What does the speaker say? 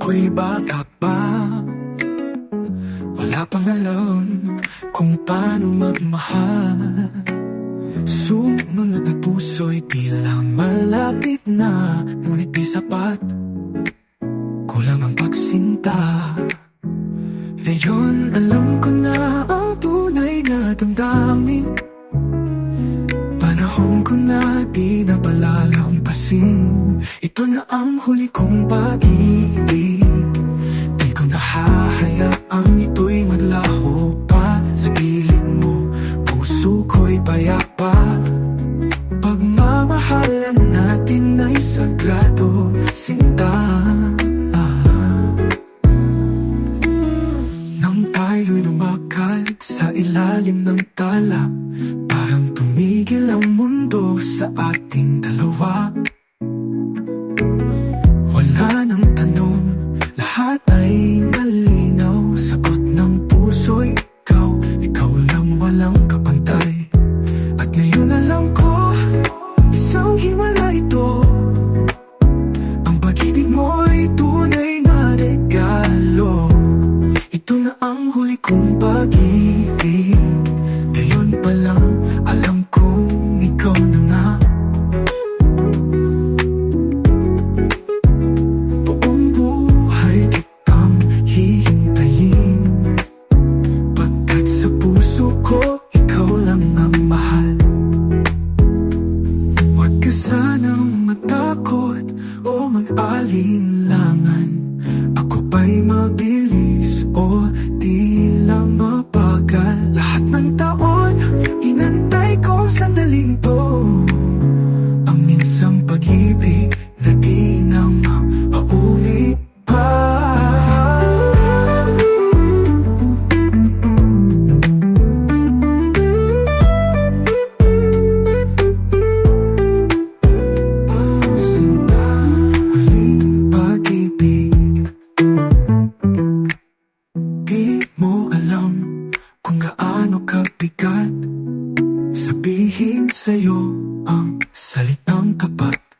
ako'y bata pa, wala pang alam kung paano magmahal. Sumunod na puso'y tila malapit na, ngunit di sapat, kulang ang pagsinta. Ngayon alam ko na ang tunay na damdamin, panahon ko na di na palalampasin. Ito na ang huli kong pag-ibig, di ko na hahayaang ito'y maglaho pa. Sa piling mo, puso ko'y payapa, pagmamahalan natin ay sagrado, sinta. Nang tayo'y lumakad sa ilalim ng tala, parang tumigil ang mundo sa ating dalawa. Wala nang tanong, lahat ay malinaw. Sagot ng puso'y ikaw, ikaw lang walang kapantay. At ngayon alam ko, isang himala ito, ang pag-ibig mo'y tunay na regalo. Ito na ang huli kong pag-ibig, ngayon pa lang alam kong ikaw na nga. Buong buhay kitang hihintayin, pagkat sa puso ko ikaw lang ang mahal. Huwag ka sanang matakot o mag-alinlangan, ako ba'y mabilis o tila mabagal? Lahat ng taon, inantay ko sandaling to, ang minsang pag-ibig na di na maulit pa. Sinta, huling pag-ibig, di mo alam kung gaano kabigat sabihin sa'yo ang salitang tapat.